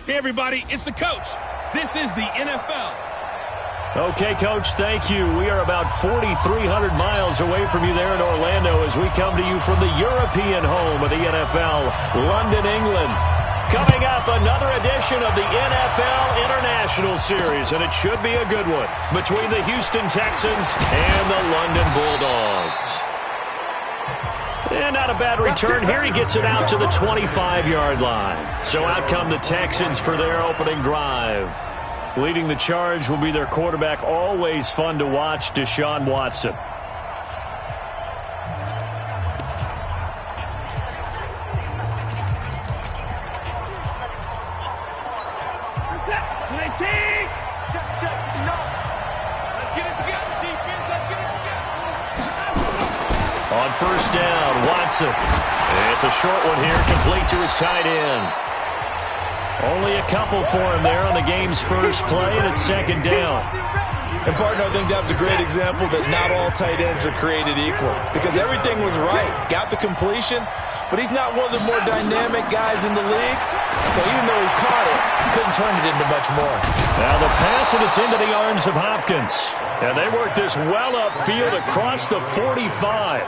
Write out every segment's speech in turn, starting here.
Hey, everybody, it's the coach. This is the NFL. Okay, Coach, thank you. We are about 4,300 miles away from you there in Orlando as we come to you from the European home of the NFL, London, England. Coming up, another edition of the NFL International Series, and it should be a good one between the Houston Texans and the London Bulldogs. And not a bad return here. He gets it out to the 25-yard line. So out come the Texans for their opening drive. Leading the charge will be their quarterback, always fun to watch, Deshaun Watson. On first down, Watson. It's a short one here, complete to his tight end. Only a couple for him there on the game's first play, and it's second down. And, partner, I think that was a great example that not all tight ends are created equal because everything was right. Got the completion, but he's not one of the more dynamic guys in the league. So even though he caught it, he couldn't turn it into much more. Now the pass, and it's into the arms of Hopkins. And they work this well upfield across the 45.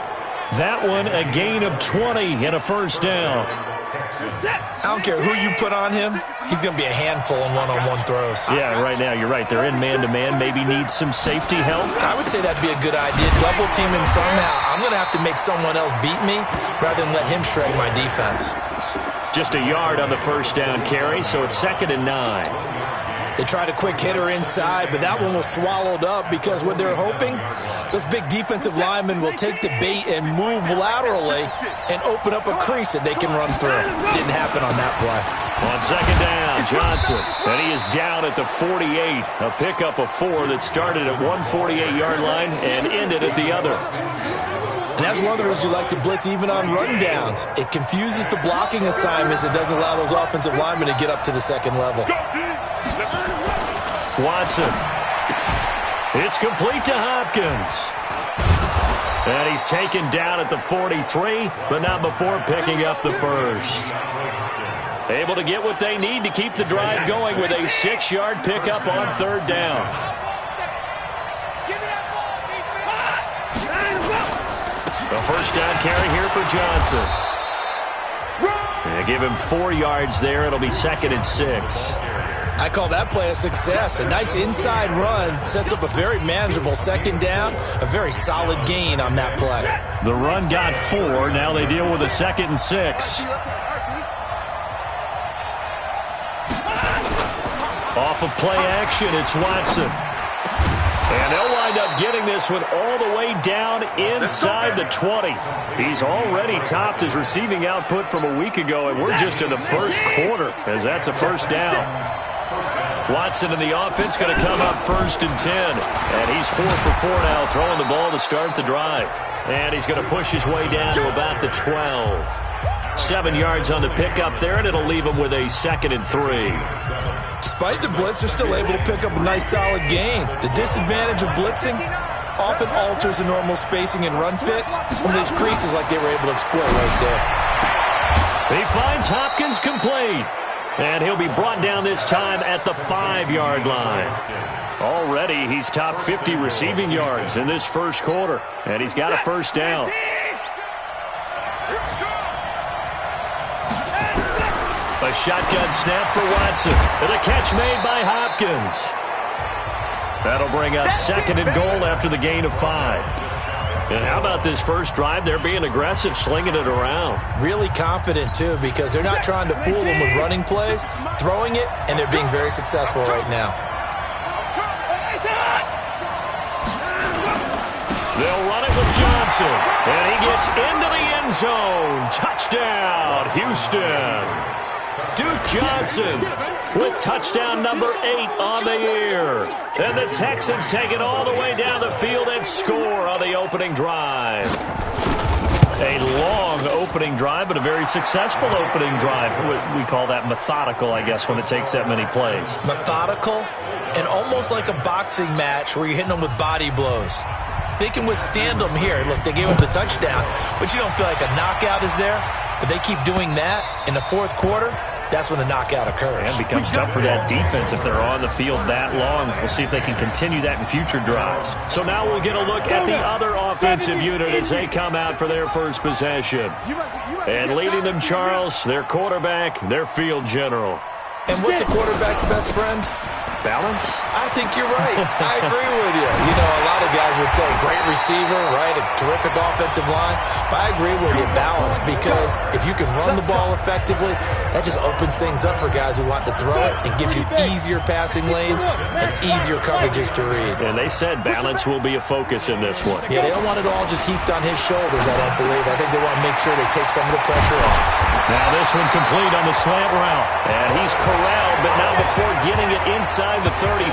That one a gain of 20 and a first down. I don't care who you put on him. He's going to be a handful in one-on-one throws. Yeah, right now, you're right. They're in man-to-man. Maybe need some safety help. I would say that'd be a good idea. Double team him somehow. I'm going to have to make someone else beat me rather than let him shred my defense. Just a yard on the first down carry, so it's 2nd and 9. They tried a quick hitter inside, but that one was swallowed up because what they're hoping, those big defensive linemen will take the bait and move laterally and open up a crease that they can run through. Didn't happen on that play. On second down, Johnson. And he is down at the 48. A pickup of 4 that started at one 48-yard line and ended at the other. And that's one of the reasons you like to blitz even on rundowns. It confuses the blocking assignments. It doesn't allow those offensive linemen to get up to the second level. Watson. It's complete to Hopkins. And he's taken down at the 43, but not before picking up the first. Able to get what they need to keep the drive going with a 6-yard pickup on third down. The first down carry here for Johnson. They give him 4 yards there. It'll be 2nd and 6. I call that play a success. A nice inside run sets up a very manageable second down, a very solid gain on that play. The run got 4. Now they deal with a 2nd and 6. Off of play action, it's Watson. And they'll wind up getting this one all the way down inside the 20. He's already topped his receiving output from a week ago, and we're just in the first quarter as that's a first down. Watson in the offense going to come up 1st and 10. And he's 4 for 4 now, throwing the ball to start the drive. And he's going to push his way down to about the 12. 7 yards on the pickup there, and it'll leave him with a 2nd and 3. Despite the blitz, they're still able to pick up a nice solid gain. The disadvantage of blitzing often alters the normal spacing and run fits from these creases like they were able to exploit right there. He finds Hopkins complete. And he'll be brought down this time at the 5-yard line. Already, he's top 50 receiving yards in this first quarter. And he's got a first down. A shotgun snap for Watson. And a catch made by Hopkins. That'll bring up 2nd and goal after the gain of 5. And how about this first drive? They're being aggressive, slinging it around. Really confident, too, because they're not trying to fool them with running plays, throwing it, and they're being very successful right now. They'll run it with Johnson. And he gets into the end zone. Touchdown, Houston. Duke Johnson with touchdown number 8 on the year. And the Texans take it all the way down the field and score on the opening drive. A long opening drive, but a very successful opening drive. We call that methodical, I guess, when it takes that many plays. Methodical and almost like a boxing match where you're hitting them with body blows. They can withstand them here. Look, they gave up the touchdown, but you don't feel like a knockout is there. But they keep doing that in the fourth quarter. that's when the knockout occurs. And becomes tough for that defense if they're on the field that long. We'll see if they can continue that in future drives. So now we'll get a look at the other offensive unit as they come out for their first possession. And leading them, Charles, their quarterback, their field general. And what's a quarterback's best friend? Balance? I think you're right. I agree with you. You know, a lot of guys would say great receiver, right? A terrific offensive line. But I agree with you, balance, because if you can run the ball effectively, that just opens things up for guys who want to throw it and gives you easier passing lanes and easier coverages to read. And they said balance will be a focus in this one. Yeah, they don't want it all just heaped on his shoulders, I don't believe. I think they want to make sure they take some of the pressure off. Now this one complete on the slant route. And he's corralled, but now before getting it inside the 35.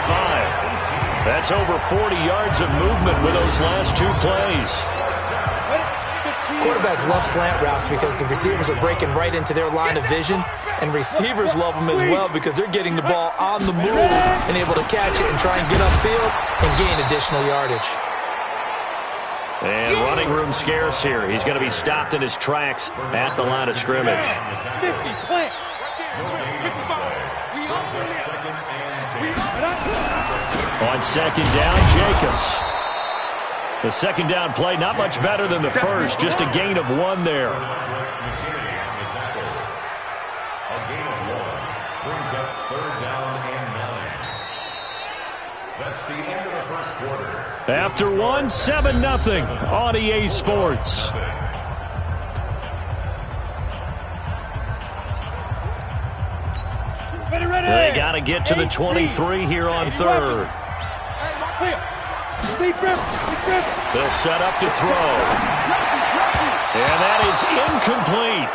That's over 40 yards of movement with those last two plays. Quarterbacks love slant routes because the receivers are breaking right into their line of vision, and receivers love them as well because they're getting the ball on the move and able to catch it and try and get upfield and gain additional yardage. And running room scarce here. He's going to be stopped in his tracks at the line of scrimmage. 50, plant. On second down, Jacobs. The second down play, not much better than the first, just a gain of 1 there. A gain of 1 brings up 3rd down and 9. That's the end of the first quarter. After 1, 7-0 on EA Sports. They got to get to the 23 here on 3rd. They'll set up to throw. And that is incomplete.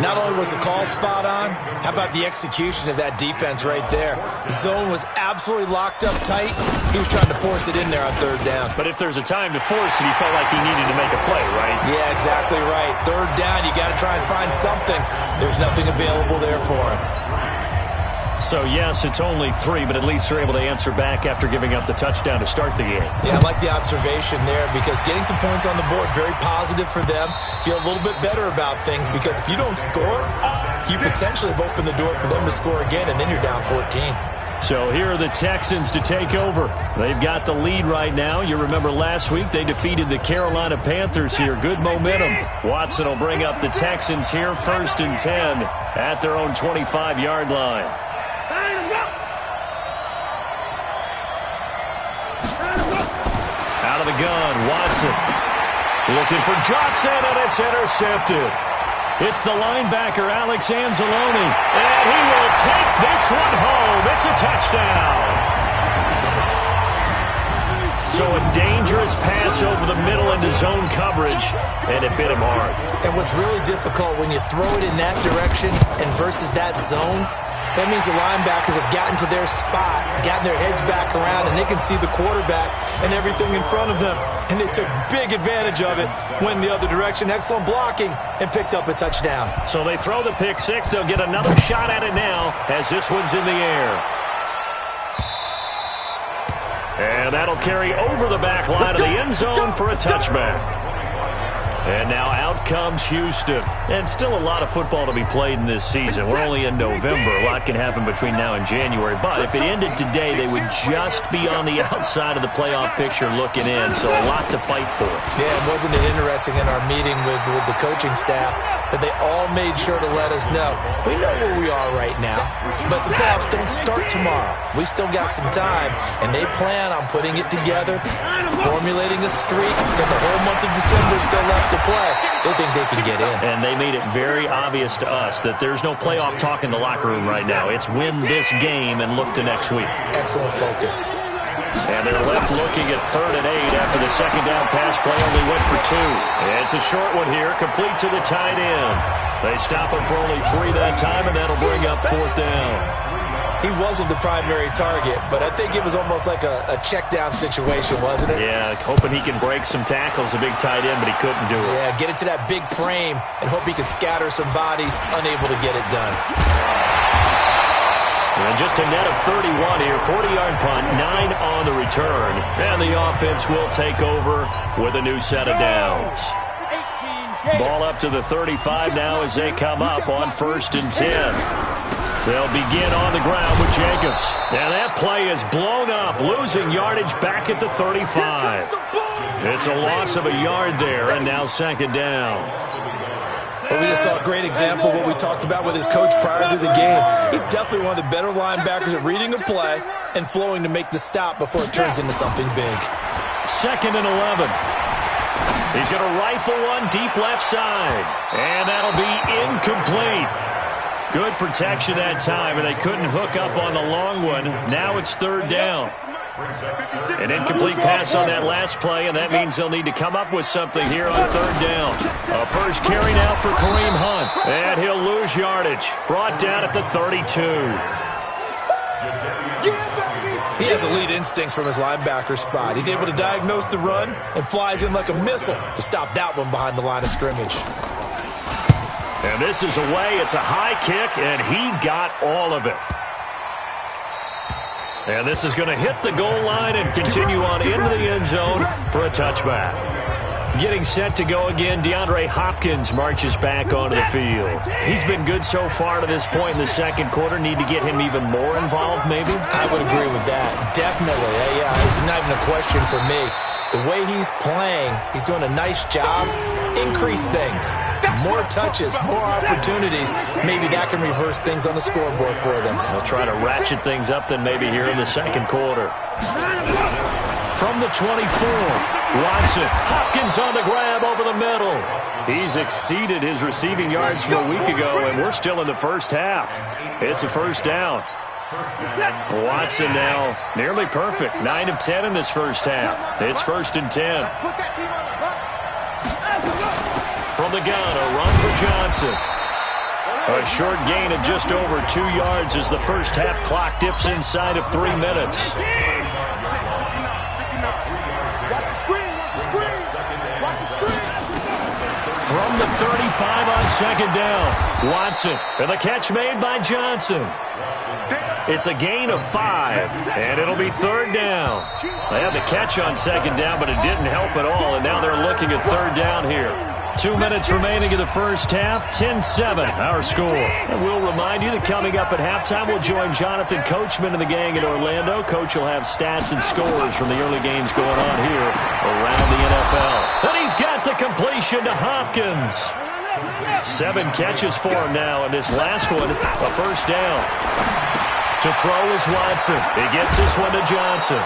Not only was the call spot on, how about the execution of that defense right there? The zone was absolutely locked up tight. He was trying to force it in there on 3rd down. But if there's a time to force it, he felt like he needed to make a play, right? Yeah, exactly right. 3rd down, you got to try and find something. There's nothing available there for him. So, yes, it's only 3, but at least they're able to answer back after giving up the touchdown to start the game. Yeah, I like the observation there because getting some points on the board, very positive for them. Feel a little bit better about things because if you don't score, you potentially have opened the door for them to score again, and then you're down 14. So here are the Texans to take over. They've got the lead right now. You remember last week they defeated the Carolina Panthers here. Good momentum. Watson will bring up the Texans here, 1st and 10 at their own 25-yard line. Out of the gun, Watson looking for Johnson, and it's intercepted. It's the linebacker, Alex Anzalone, and he will take this one home. It's a touchdown. So a dangerous pass over the middle into zone coverage, and it bit him hard. And what's really difficult when you throw it in that direction and versus that zone, that means the linebackers have gotten to their spot, gotten their heads back around, and they can see the quarterback and everything in front of them. And they took big advantage of it, went the other direction, excellent blocking, and picked up a touchdown. So they throw the pick six. They'll get another shot at it now as this one's in the air. And that'll carry over the back line of the end zone for a touchback. And now out comes Houston. And still a lot of football to be played in this season. We're only in November. A lot can happen between now and January. But if it ended today, they would just be on the outside of the playoff picture looking in. So a lot to fight for. Yeah, wasn't it interesting in our meeting with the coaching staff that they all made sure to let us know. We know where we are right now, but the playoffs don't start tomorrow. We still got some time, and they plan on putting it together, formulating a streak, got the whole month of December still left to play. They think they can get in. And they made it very obvious to us that there's no playoff talk in the locker room right now. It's win this game and look to next week. Excellent focus. And they're left looking at 3rd and 8 after the second down pass play only went for 2. It's a short one here, complete to the tight end. They stop him for only 3 that time, and that'll bring up 4th down. He wasn't the primary target, but I think it was almost like a check down situation, wasn't it? Yeah, hoping he can break some tackles, a big tight end, but he couldn't do it. Yeah, get it to that big frame and hope he can scatter some bodies, unable to get it done. And just a net of 31 here, 40-yard punt, 9 on the return. And the offense will take over with a new set of downs. Ball up to the 35 now as they come up on 1st and 10. They'll begin on the ground with Jacobs. And that play is blown up, losing yardage back at the 35. It's a loss of a yard there, and now 2nd down. But we just saw a great example of what we talked about with his coach prior to the game. He's definitely one of the better linebackers at reading a play and flowing to make the stop before it turns into something big. 2nd and 11. He's going to rifle one deep left side. And that'll be incomplete. Good protection that time, and they couldn't hook up on the long one. Now it's 3rd down. An incomplete pass on that last play, and that means they'll need to come up with something here on 3rd down. A first carry now for Kareem Hunt. And he'll lose yardage. Brought down at the 32. He has elite instincts from his linebacker spot. He's able to diagnose the run and flies in like a missile to stop that one behind the line of scrimmage. And this is away. It's a high kick, and he got all of it. And this is going to hit the goal line and continue on into the end zone for a touchback. Getting set to go again, DeAndre Hopkins marches back onto the field. He's been good so far to this point in the 2nd quarter. Need to get him even more involved, maybe? I would agree with that. Definitely. Yeah, it's not even a question for me. The way he's playing, he's doing a nice job. Increase things. More touches, more opportunities. Maybe that can reverse things on the scoreboard for them. They'll try to ratchet things up then maybe here in the 2nd quarter. From the 24, Watson. Hopkins on the grab over the middle. He's exceeded his receiving yards from a week ago, and we're still in the 1st half. It's a 1st down. Watson now nearly perfect. 9 of 10 in this 1st half. It's 1st and 10. From the gun, a run for Johnson. A short gain of just over 2 yards as the 1st half clock dips inside of 3 minutes. From the 35 on 2nd down, Watson, and the catch made by Johnson. It's a gain of 5, and it'll be 3rd down. They had the catch on 2nd down, but it didn't help at all, and now they're looking at 3rd down here. 2 minutes remaining in the 1st half, 10-7 our score. And we'll remind you that coming up at halftime, we'll join Jonathan Coachman and the gang in Orlando. Coach will have stats and scores from the early games going on here around the NFL. And he's got the completion to Hopkins. 7 catches for him now, and this last one, a 1st down. To throw is Watson. He gets this one to Johnson.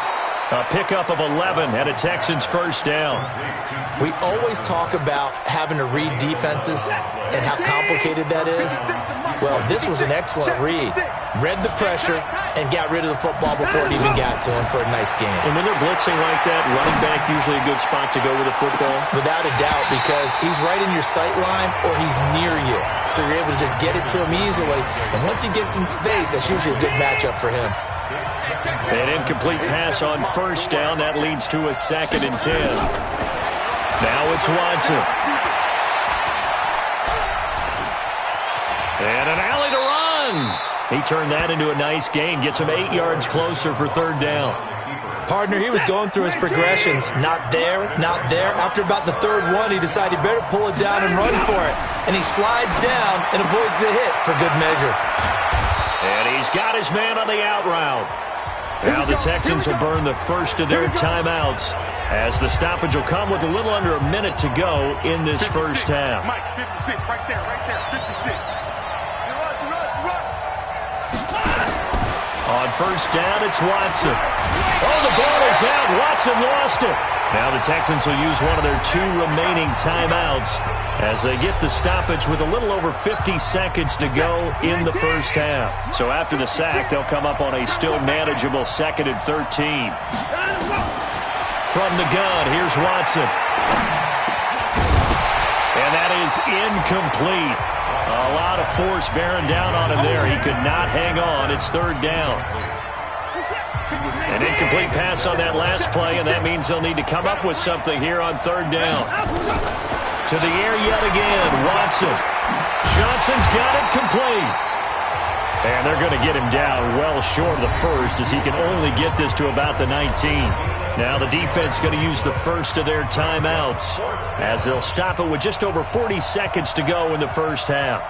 A pickup of 11 and a Texans 1st down. We always talk about having to read defenses and how complicated that is. Well, this was an excellent read. Read the pressure and got rid of the football before it even got to him for a nice game. And when they're blitzing like that, running back usually a good spot to go with the football? Without a doubt, because he's right in your sight line or he's near you. So you're able to just get it to him easily. And once he gets in space, that's usually a good matchup for him. An incomplete pass on 1st down. That leads to a 2nd and 10. Now it's Watson. And an alley to run. He turned that into a nice gain. Gets him 8 yards closer for 3rd down. Partner, he was going through his progressions. Not there, not there. After about the 3rd one, he decided he better pull it down and run for it. And he slides down and avoids the hit for good measure. And he's got his man on the out route. Now the Texans will burn the first of their timeouts as the stoppage will come with a little under a minute to go in this 1st half. Mike, 56, right there, 56. On 1st down, it's Watson. Oh, the ball is out. Watson lost it. Now the Texans will use one of their 2 remaining timeouts as they get the stoppage with a little over 50 seconds to go in the 1st half. So after the sack, they'll come up on a still manageable 2nd and 13. From the gun, here's Watson. And that is incomplete. A lot of force bearing down on him there. He could not hang on. It's 3rd down. An incomplete pass on that last play, and that means they'll need to come up with something here on 3rd down. To the air yet again, Watson. Johnson's got it complete. And they're going to get him down well short of the 1st as he can only get this to about the 19. Now the defense going to use the first of their timeouts as they'll stop it with just over 40 seconds to go in the first half.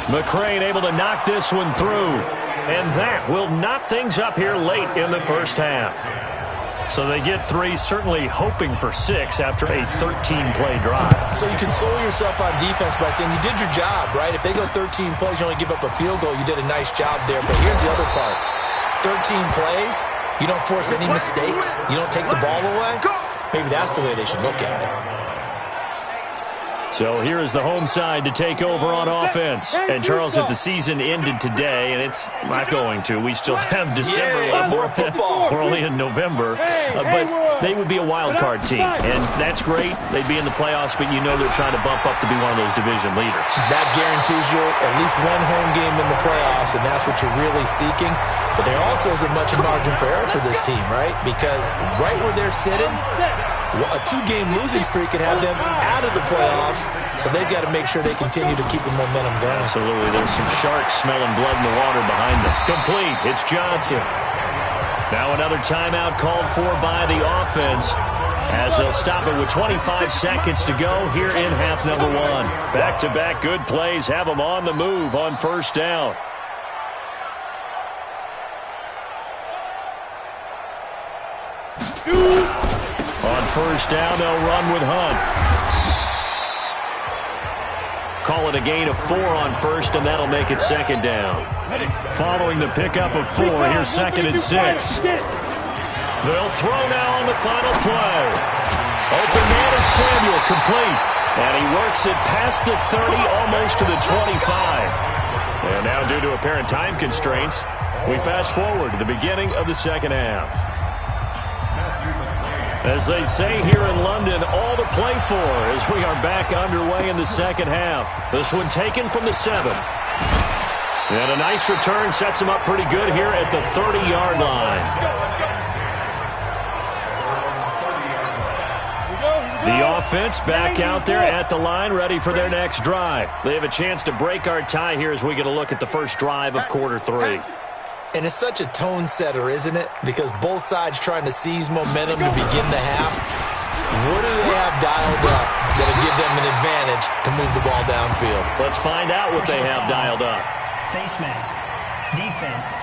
McCrane able to knock this one through, and that will knot things up here late in the first half. So they get 3, certainly hoping for 6 after a 13-play drive. So you console yourself on defense by saying you did your job, right? If they go 13 plays, you only give up a field goal, you did a nice job there. But here's the other part. 13 plays, you don't force any mistakes, you don't take the ball away. Maybe that's the way they should look at it. So here is the home side to take over on offense. And, Charles, if the season ended today, and it's not going to, we still have December left. More football. We're only in November. But they would be a wild card team. And that's great. They'd be in the playoffs, but you know they're trying to bump up to be one of those division leaders. That guarantees you at least one home game in the playoffs, and that's what you're really seeking. But there also isn't much margin for error for this team, right? Because right where they're sitting, a 2-game losing streak could have them out of the playoffs, so they've got to make sure they continue to keep the momentum going. Absolutely. There's some sharks smelling blood in the water behind them. Complete. It's Johnson. Now another timeout called for by the offense as they'll stop it with 25 seconds to go here in half number 1. Back-to-back good plays have them on the move on first down. On first down, they'll run with Hunt. Call it a gain of 4 on first, and that'll make it second down. Following the pickup of 4, here's 2nd and 6. They'll throw now on the final play. Open man is Samuel, complete. And he works it past the 30, almost to the 25. And now, due to apparent time constraints, we fast forward to the beginning of the second half. As they say here in London, all to play for as we are back underway in the second half. This one taken from the 7. And a nice return sets him up pretty good here at the 30-yard line. The offense back out there at the line, ready for their next drive. They have a chance to break our tie here as we get a look at the first drive of quarter 3. And it's such a tone setter, isn't it? Because both sides trying to seize momentum to begin the half. What do they have dialed up that'll give them an advantage to move the ball downfield? Let's find out what they have dialed up. Face mask. Defense.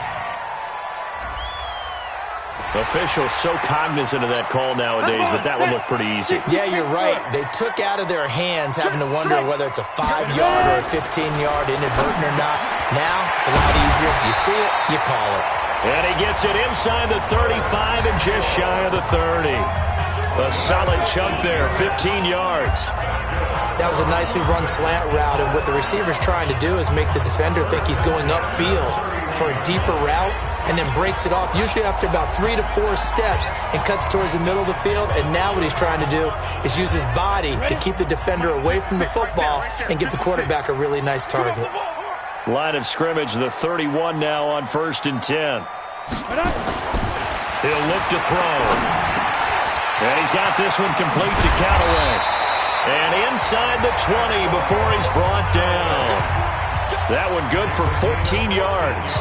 Officials so cognizant of that call nowadays, but that one looked pretty easy. Yeah, you're right. They took out of their hands having to wonder whether it's a 5-yard or a 15-yard, inadvertent or not. Now, it's a lot easier. You see it, you call it. And he gets it inside the 35 and just shy of the 30. A solid chunk there, 15 yards. That was a nicely run slant route, and what the receiver's trying to do is make the defender think he's going upfield for a deeper route, and then breaks it off, usually after about 3 to 4 steps, and cuts towards the middle of the field. And now what he's trying to do is use his body to keep the defender away from the football and give the quarterback a really nice target. Line of scrimmage, the 31 now on 1st and 10. He'll look to throw. And he's got this one complete to Callaway. And inside the 20 before he's brought down. That one good for 14 yards.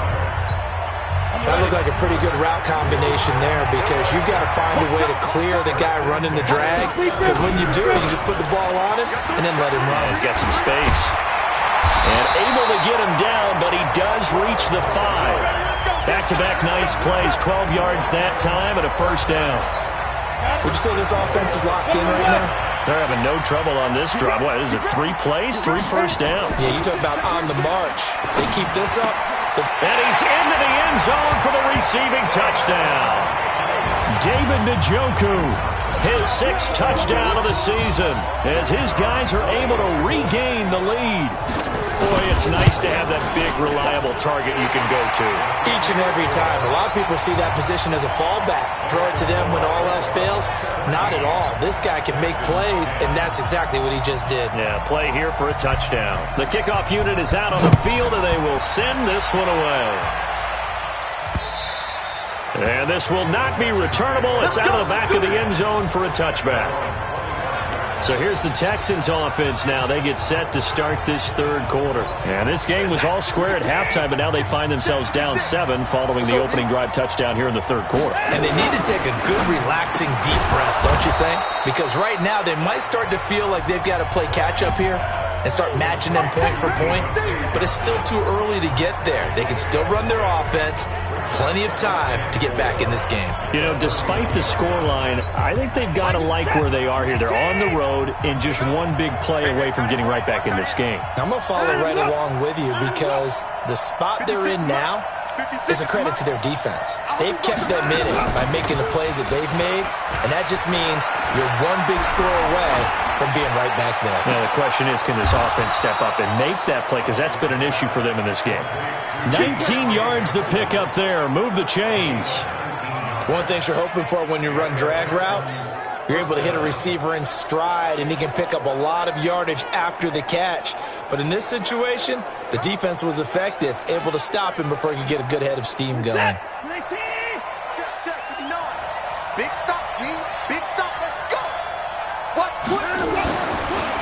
That looked like a pretty good route combination there, because you've got to find a way to clear the guy running the drag. Because when you do it, you just put the ball on him and then let him run. He's got some space. And able to get him down, but he does reach the 5. Back-to-back nice plays, 12 yards that time and a first down. Would you say this offense is locked in right now? They're having no trouble on this drive. What, is it 3 plays, 3 first downs? Yeah, you talk about on the march. They keep this up. And he's into the end zone for the receiving touchdown. David Njoku, his 6th touchdown of the season, as his guys are able to regain the lead. Boy, it's nice to have that big, reliable target you can go to. Each and every time. A lot of people see that position as a fallback. Throw it to them when all else fails. Not at all. This guy can make plays, and that's exactly what he just did. Yeah, play here for a touchdown. The kickoff unit is out on the field, and they will send this one away. And this will not be returnable. It's out of the back of the end zone for a touchback. So here's the Texans offense now. They get set to start this third quarter. And this game was all square at halftime, but now they find themselves down 7 following the opening drive touchdown here in the third quarter. And they need to take a good, relaxing, deep breath, don't you think? Because right now they might start to feel like they've got to play catch-up here and start matching them point for point. But it's still too early to get there. They can still run their offense. Plenty of time to get back in this game. You know, despite the scoreline, I think they've got to like where they are here. They're on the road and just one big play away from getting right back in this game. I'm going to follow right along with you because the spot they're in now is a credit to their defense. They've kept them in it by making the plays that they've made, and that just means you're one big score away from being right back there. Now, the question is, can this offense step up and make that play? Because that's been an issue for them in this game. 19 yards to pick up there. Move the chains. One thing you're hoping for when you run drag routes, you're able to hit a receiver in stride, and he can pick up a lot of yardage after the catch. But in this situation, the defense was effective, able to stop him before he could get a good head of steam going. Check, 59. Big stop, G. Big stop. Let's go.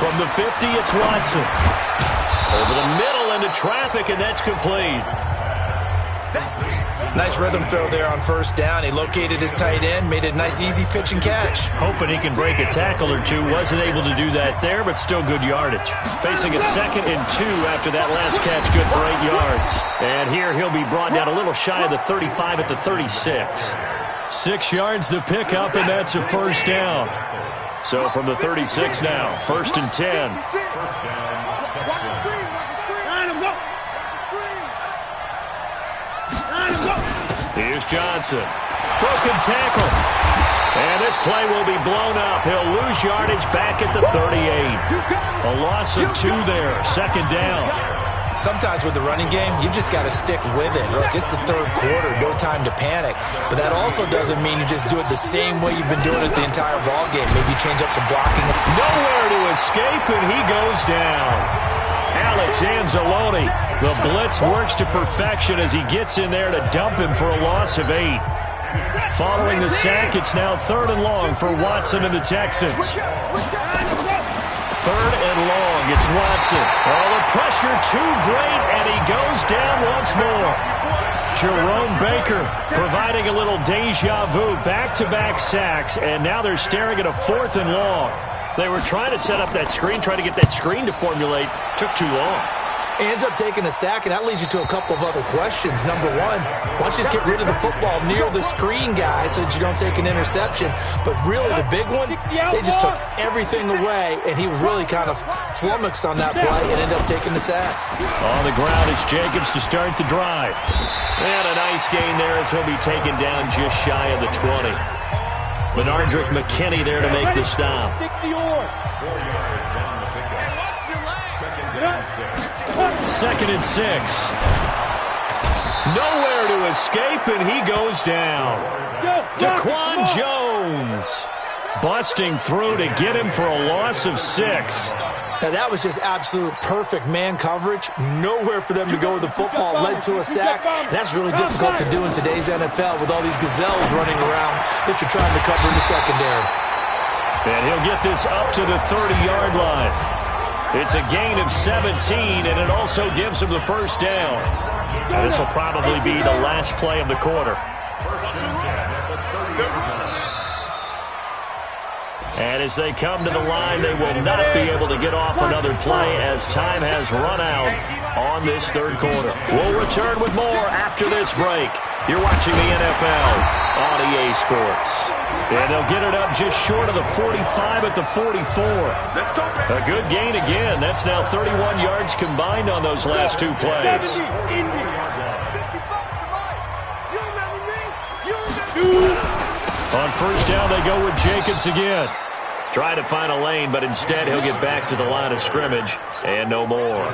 From the 50, it's Watson. Over the middle into traffic, and that's complete. Nice rhythm throw there on first down. He located his tight end, made a nice easy pitch and catch. Hoping he can break a tackle or two. Wasn't able to do that there, but still good yardage. Facing a 2nd and 2 after that last catch, good for 8 yards. And here he'll be brought down a little shy of the 35 at the 36. 6 yards to pick up, and that's a first down. So from the 36 now, 1st and 10. Here's Johnson. Broken tackle. And this play will be blown up. He'll lose yardage back at the 38. A loss of 2 there. 2nd down. Sometimes with the running game, you've just got to stick with it. Look, it's the third quarter, no time to panic. But that also doesn't mean you just do it the same way you've been doing it the entire ball game. Maybe change up some blocking. Nowhere to escape, and he goes down. Alex Anzalone. The blitz works to perfection as he gets in there to dump him for a loss of 8. Following the sack, it's now 3rd and long for Watson and the Texans. 3rd and long, it's Watson. Oh, the pressure too great, and he goes down once more. Jerome Baker providing a little deja vu, back-to-back sacks, and now they're staring at a 4th and long. They were trying to set up that screen, trying to get that screen to formulate. Took too long. He ends up taking a sack, and that leads you to a couple of other questions. Number one, why don't you just get rid of the football near the screen guy so that you don't take an interception? But really, the big one, they just took everything away, and he was really kind of flummoxed on that play and ended up taking the sack. On the ground, it's Jacobs to start the drive. And a nice gain there as he'll be taken down just shy of the 20. Benardrick McKinney there to make the stop. 4 yards on the pickup. 2nd and 6. Nowhere to escape, and he goes down. Daquan Jones busting through to get him for a loss of 6. Now, that was just absolute perfect man coverage. Nowhere for them to go with the football. Led to a sack. And that's really difficult to do in today's NFL with all these gazelles running around that you're trying to cover in the secondary. And he'll get this up to the 30-yard line. It's a gain of 17, and it also gives him the first down. And this will probably be the last play of the quarter. And as they come to the line, they will not be able to get off another play as time has run out on this third quarter. We'll return with more after this break. You're watching the NFL on EA Sports. And they'll get it up just short of the 45 at the 44. A good gain again. That's now 31 yards combined on those last 2 plays. On first down, they go with Jacobs again. Try to find a lane, but instead he'll get back to the line of scrimmage and no more.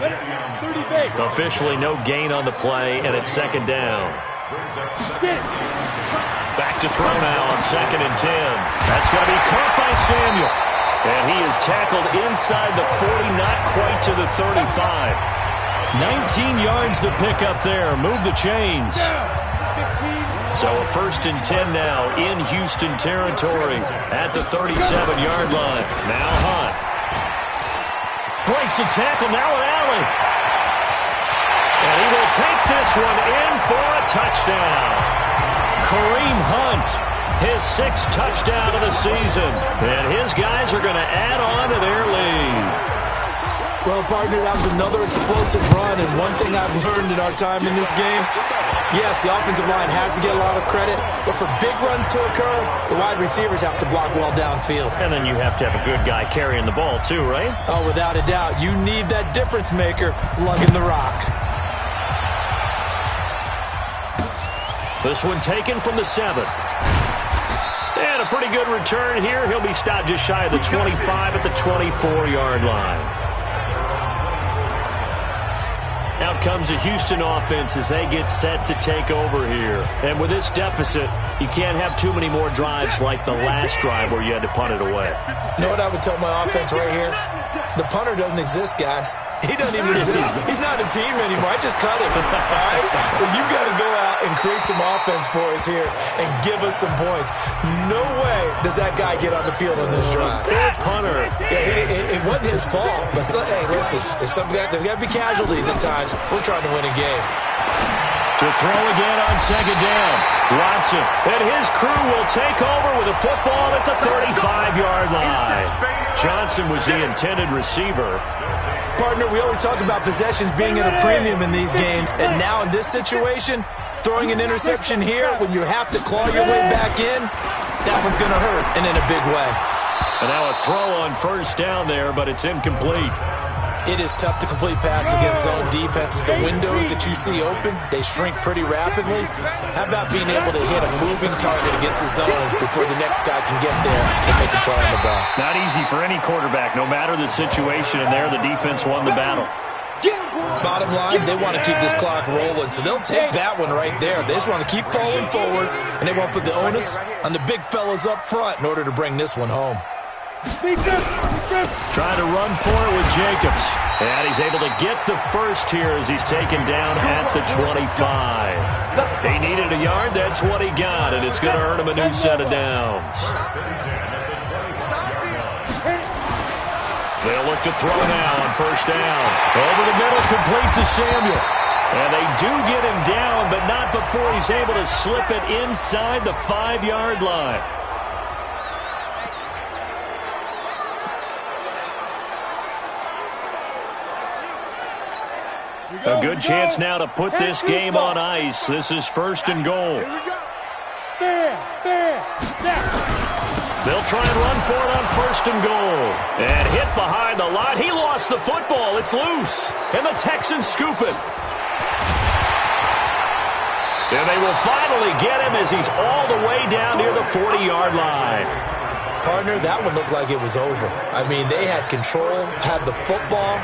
Officially no gain on the play, and it's 2nd down. Back to throw now on 2nd and 10. That's going to be caught by Samuel. And he is tackled inside the 40, not quite to the 35. 19 yards to pick up there. Move the chains. So a 1st and 10 now in Houston territory at the 37-yard line. Now Hunt. Breaks the tackle, now an alley. And he will take this one in for a touchdown. Kareem Hunt, his 6th touchdown of the season. And his guys are going to add on to their lead. Well, partner, that was another explosive run, and one thing I've learned in our time in this game, yes, the offensive line has to get a lot of credit, but for big runs to occur, the wide receivers have to block well downfield. And then you have to have a good guy carrying the ball too, right? Oh, without a doubt. You need that difference maker lugging the rock. This one taken from the 7. And a pretty good return here. He'll be stopped just shy of the 25 at the 24-yard line. Out comes a Houston offense as they get set to take over here. And with this deficit, you can't have too many more drives like the last drive where you had to punt it away. You know what I would tell my offense right here? The punter doesn't exist, guys. He doesn't even exist. He's not a team anymore. I just cut him. All right? So you've got to go out and create some offense for us here and give us some points. No way does that guy get on the field on this drive. Poor punter. Yeah, it wasn't his fault. But, hey, listen, there's got to be casualties at times. We're trying to win a game. To throw again on 2nd down. Watson and his crew will take over with a football at the 35-yard line. Johnson was the intended receiver. Partner, we always talk about possessions being at a premium in these games, and now in this situation, throwing an interception here when you have to claw your way back in, that one's going to hurt, and in a big way. And now a throw on 1st down there, but it's incomplete. It is tough to complete passes against zone defenses. The windows that you see open, they shrink pretty rapidly. How about being able to hit a moving target against a zone before the next guy can get there and make a play on the ball? Not easy for any quarterback. No matter the situation in there, the defense won the battle. Bottom line, they want to keep this clock rolling, so they'll take that one right there. They just want to keep falling forward, and they won't put the onus on the big fellas up front in order to bring this one home. Trying to run for it with Jacobs. And he's able to get the 1st here as he's taken down at the 25. He needed a yard. That's what he got, and it's going to earn him a new set of downs. They'll look to throw now on 1st down. Over the middle, complete to Samuel. And they do get him down, but not before he's able to slip it inside the 5-yard line. A good chance now to put this game on ice. This is 1st and goal. They'll try and run for it on 1st and goal. And hit behind the line. He lost the football. It's loose. And the Texans scoop it. And they will finally get him as he's all the way down near the 40-yard line. Partner, that one looked like it was over. I mean, they had control, had the football,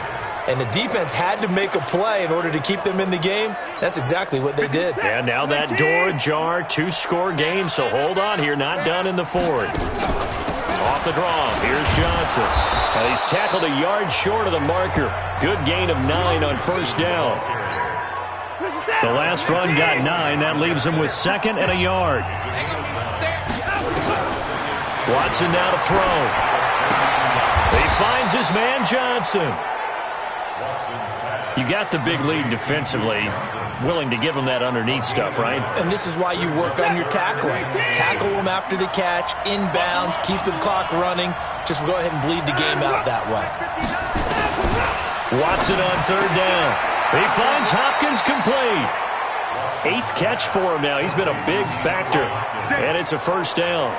and the defense had to make a play in order to keep them in the game. That's exactly what they did. And now that door ajar, 2-score game, so hold on here, not done in the 4th. Off the draw, here's Johnson. He's tackled a yard short of the marker. Good gain of 9 on 1st down. The last run got 9. That leaves him with 2nd and a yard. Watson now to throw. He finds his man Johnson. You got the big lead defensively, willing to give him that underneath stuff, right? And this is why you work on your tackling. Tackle them after the catch, inbounds, keep the clock running. Just go ahead and bleed the game out that way. Watson on 3rd down. He finds Hopkins complete. 8th catch for him now. He's been a big factor. And it's a 1st down.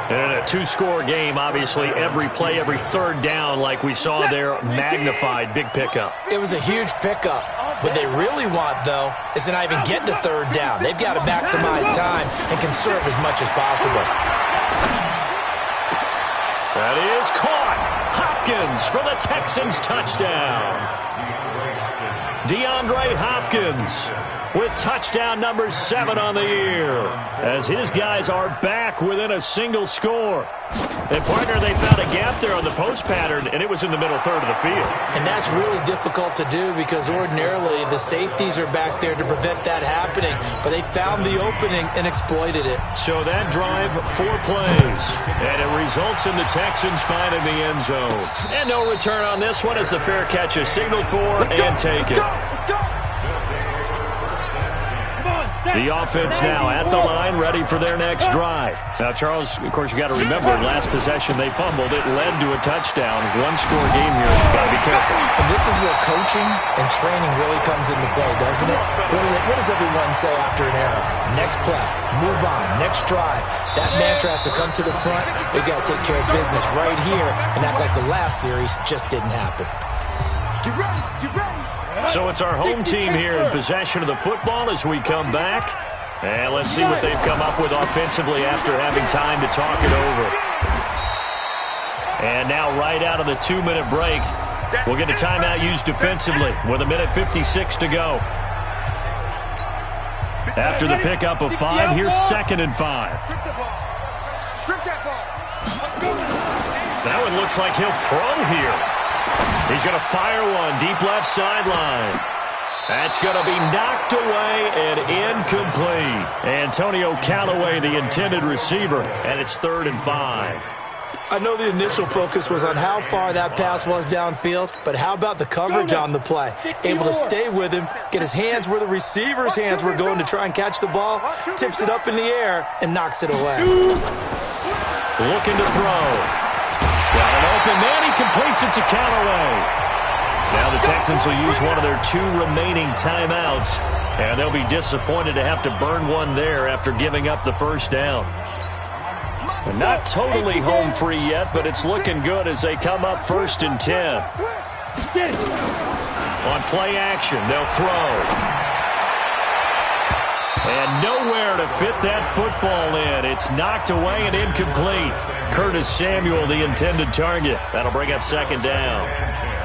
And in a 2-score game, obviously, every play, every 3rd down, like we saw there, magnified, big pickup. It was a huge pickup. What they really want, though, is to not even get to 3rd down. They've got to maximize time and conserve as much as possible. That is caught. Hopkins for the Texans touchdown. DeAndre Hopkins with touchdown number 7 on the year, as his guys are back within a single score. And, partner, they found a gap there on the post pattern, and it was in the middle third of the field. And that's really difficult to do because ordinarily the safeties are back there to prevent that happening. But they found the opening and exploited it. So that drive, 4 plays. And it results in the Texans finding the end zone. And no return on this one as the fair catch is signaled for and taken. The offense now at the line, ready for their next drive. Now, Charles, of course, you got to remember, last possession they fumbled. It led to a touchdown. One-score game here. You got to be careful. And this is where coaching and training really comes into play, doesn't it? What does everyone say after an error? Next play, move on, next drive. That mantra has to come to the front. They've got to take care of business right here and act like the last series just didn't happen. Get ready, get ready. So it's our home team here in possession of the football as we come back. And let's see what they've come up with offensively after having time to talk it over. And now right out of the 2-minute break, we'll get a timeout used defensively with 1:56 to go. After the pickup of 5, here's 2nd and 5. Strip the ball. Strip that ball. That one looks like he'll throw here. He's going to fire one deep left sideline. That's going to be knocked away and incomplete. Antonio Callaway, the intended receiver, and it's 3rd and 5. I know the initial focus was on how far that pass was downfield, but how about the coverage on the play? Able to stay with him, get his hands where the receiver's hands were going to try and catch the ball, tips it up in the air, and knocks it away. Looking to throw. Got an open man. He completes it to Callaway. Now the Texans will use one of their 2 remaining timeouts, and they'll be disappointed to have to burn one there after giving up the first down. And not totally home free yet, but it's looking good as they come up 1st and 10. On play action, they'll throw. And nowhere to fit that football in. It's knocked away and incomplete. Curtis Samuel, the intended target. That'll bring up 2nd down.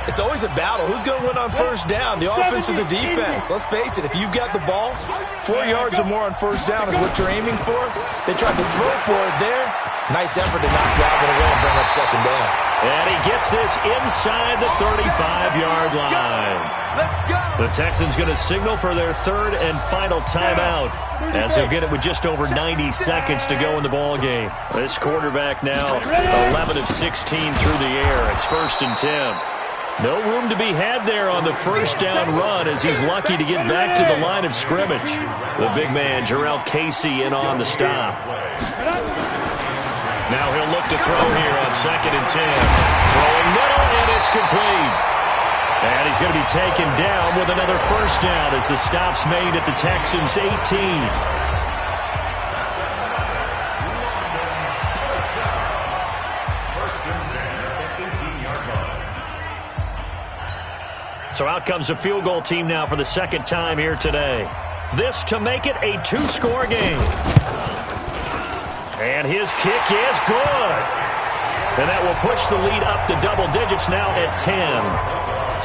It's always a battle. Who's going to win on first down, the offense or the defense? Let's face it, if you've got the ball, 4 yards or more on first down is what you're aiming for. They tried to throw for it there. Nice effort to knock that one away and bring up 2nd down. And he gets this inside the 35-yard line. The Texans going to signal for their 3rd and final timeout as they'll get it with just over 90 seconds to go in the ball game. This quarterback now 11 of 16 through the air. It's 1st and 10. No room to be had there on the first down run as he's lucky to get back to the line of scrimmage. The big man, Jarrell Casey, in on the stop. Now he'll look to throw here on 2nd and 10. Throwing middle, and it's complete. And he's going to be taken down with another first down as the stop's made at the Texans' 18. So out comes a field goal team now for the 2nd time here today. This to make it a 2-score game. And his kick is good. And that will push the lead up to double digits now at 10.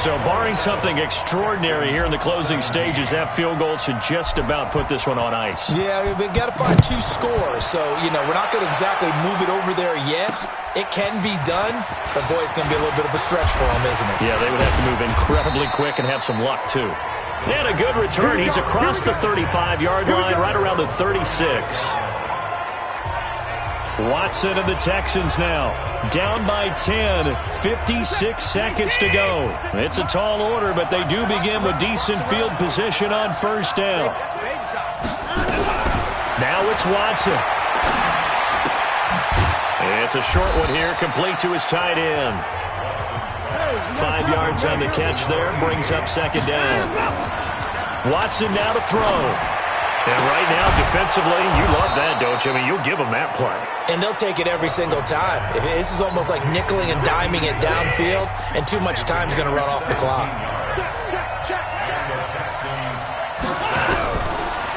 So barring something extraordinary here in the closing stages, that field goal should just about put this one on ice. Yeah, we've got to find 2 scores. So, we're not going to exactly move it over there yet. It can be done, but, boy, it's going to be a little bit of a stretch for them, isn't it? Yeah, they would have to move incredibly quick and have some luck, too. And a good return. He's across the 35-yard line, right around the 36. Watson and the Texans now down by 10, 56 seconds to go. It's a tall order, but they do begin with decent field position on first down. Now it's Watson. It's a short one here, complete to his tight end. 5 yards on the catch there, brings up 2nd down. Watson now to throw. And right now, defensively, you love that, don't you? I mean, you'll give them that play. And they'll take it every single time. This is almost like nickeling and diming it downfield, and too much time's going to run off the clock.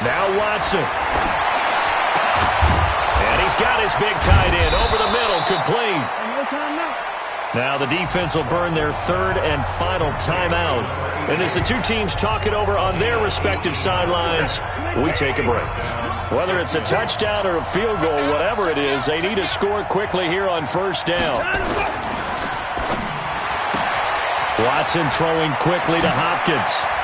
Now Watson. And he's got his big tight end over the middle, complete. Now the defense will burn their third and final timeout. And as the two teams talk it over on their respective sidelines, we take a break. Whether it's a touchdown or a field goal, whatever it is, they need to score quickly here on first down. Watson throwing quickly to Hopkins.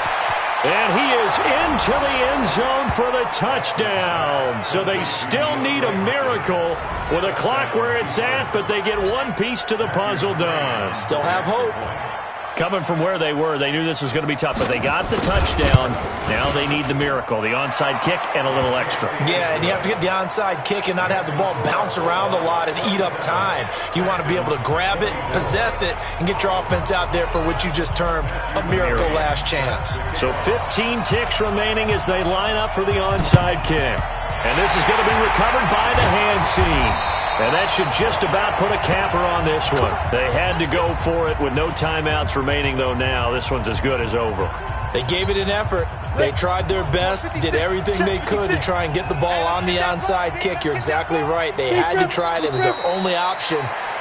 And he is into the end zone for the touchdown. So they still need a miracle with a clock where it's at, but they get one piece to the puzzle done. Still have hope. Coming from where they were, they knew this was going to be tough, but they got the touchdown. Now they need the miracle, the onside kick and a little extra. Yeah, and you have to get the onside kick and not have the ball bounce around a lot and eat up time. You want to be able to grab it, possess it, and get your offense out there for what you just termed a miracle last chance. So 15 ticks remaining as they line up for the onside kick. And this is going to be recovered by the hand team. And that should just about put a capper on this one. They had to go for it with no timeouts remaining, though now. This one's as good as over. They gave it an effort. They tried their best, did everything they could to try and get the ball on the onside kick. You're exactly right. They had to try it. It was their only option.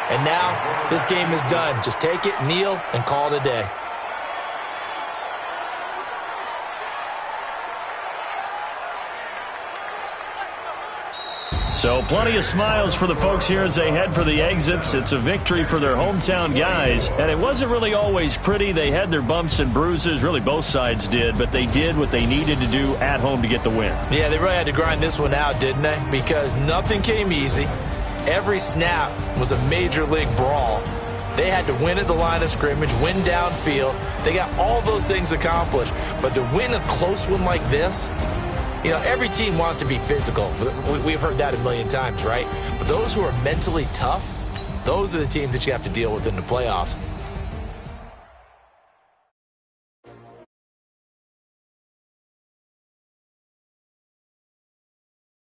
And now this game is done. Just take it, kneel, and call it a day. So plenty of smiles for the folks here as they head for the exits. It's a victory for their hometown guys. And it wasn't really always pretty. They had their bumps and bruises. Really, both sides did. But they did what they needed to do at home to get the win. Yeah, they really had to grind this one out, didn't they? Because nothing came easy. Every snap was a major league brawl. They had to win at the line of scrimmage, win downfield. They got all those things accomplished. But to win a close one like this, you know, every team wants to be physical. We've heard that a million times, right? But those who are mentally tough, those are the teams that you have to deal with in the playoffs.